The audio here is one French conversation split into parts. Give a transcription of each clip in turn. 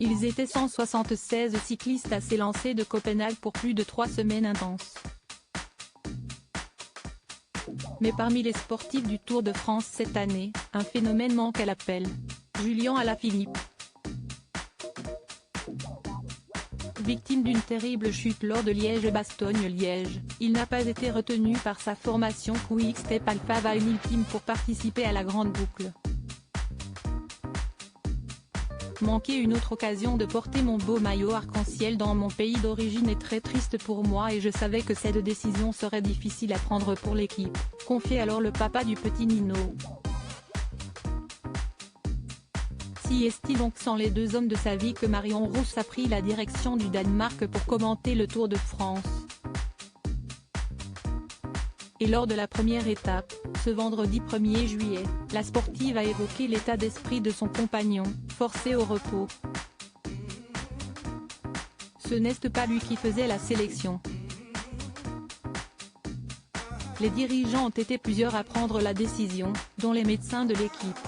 Ils étaient 176 cyclistes à s'élancer de Copenhague pour plus de 3 semaines intenses. Mais parmi les sportifs du Tour de France cette année, un phénomène manque à l'appel. Julian Alaphilippe. Victime d'une terrible chute lors de Liège-Bastogne-Liège, il n'a pas été retenu par sa formation Quick-Step Alpha Vinyl Team pour participer à la Grande Boucle. Manquer une autre occasion de porter mon beau maillot arc-en-ciel dans mon pays d'origine est très triste pour moi et je savais que cette décision serait difficile à prendre pour l'équipe, confiait alors le papa du petit Nino. Si est-il donc sans les deux hommes de sa vie que Marion Rousse a pris la direction du Danemark pour commenter le Tour de France. Et lors de la première étape, ce vendredi 1er juillet, la sportive a évoqué l'état d'esprit de son compagnon, forcé au repos. Ce n'est pas lui qui faisait la sélection. Les dirigeants ont été plusieurs à prendre la décision, dont les médecins de l'équipe.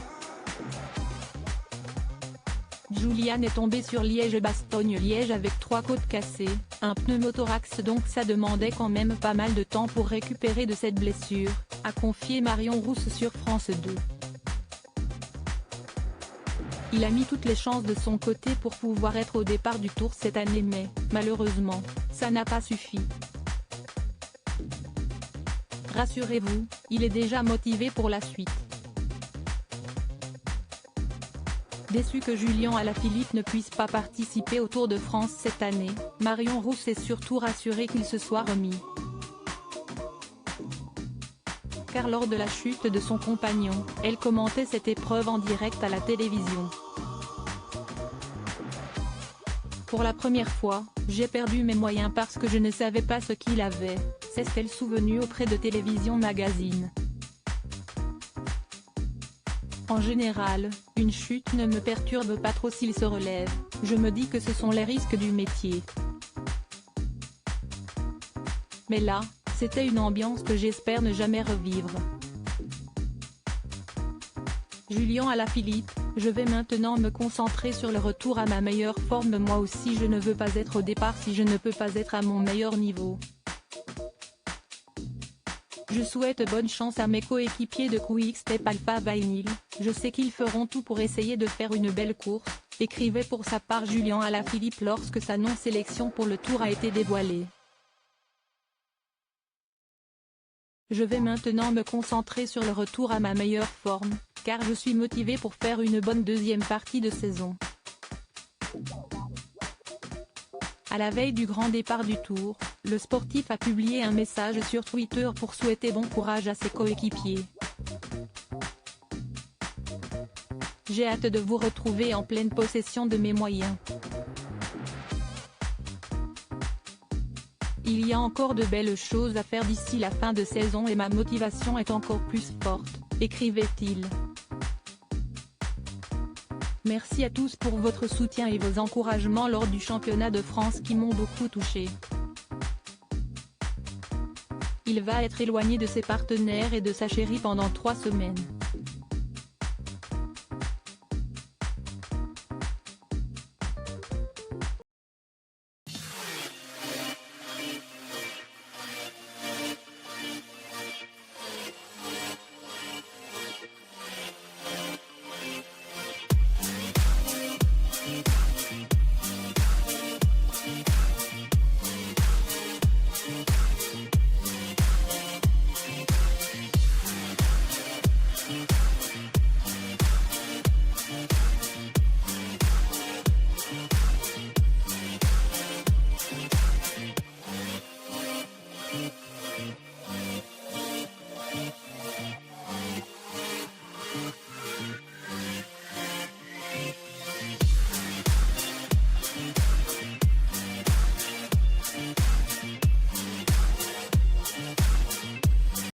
Julian est tombé sur Liège-Bastogne-Liège avec 3 côtes cassées, un pneumothorax donc ça demandait quand même pas mal de temps pour récupérer de cette blessure, a confié Marion Rousse sur France 2. Il a mis toutes les chances de son côté pour pouvoir être au départ du Tour cette année mais, malheureusement, ça n'a pas suffi. Rassurez-vous, il est déjà motivé pour la suite. Déçu que Julian Alaphilippe ne puisse pas participer au Tour de France cette année, Marion Rousse est surtout rassurée qu'il se soit remis. Car lors de la chute de son compagnon, elle commentait cette épreuve en direct à la télévision. Pour la première fois, j'ai perdu mes moyens parce que je ne savais pas ce qu'il avait, s'est-elle souvenue auprès de Télévision Magazine. En général, une chute ne me perturbe pas trop s'il se relève, je me dis que ce sont les risques du métier. Mais là, c'était une ambiance que j'espère ne jamais revivre. Julian Alaphilippe, je vais maintenant me concentrer sur le retour à ma meilleure forme. Moi aussi je ne veux pas être au départ si je ne peux pas être à mon meilleur niveau. Je souhaite bonne chance à mes coéquipiers de Quick-Step Alpha Vinyl, je sais qu'ils feront tout pour essayer de faire une belle course, écrivait pour sa part Julian Alaphilippe lorsque sa non-sélection pour le Tour a été dévoilée. Je vais maintenant me concentrer sur le retour à ma meilleure forme, car je suis motivé pour faire une bonne deuxième partie de saison. À la veille du grand départ du Tour, le sportif a publié un message sur Twitter pour souhaiter bon courage à ses coéquipiers. J'ai hâte de vous retrouver en pleine possession de mes moyens. Il y a encore de belles choses à faire d'ici la fin de saison et ma motivation est encore plus forte, écrivait-il. Merci à tous pour votre soutien et vos encouragements lors du championnat de France qui m'ont beaucoup touché. Il va être éloigné de ses partenaires et de sa chérie pendant 3 semaines.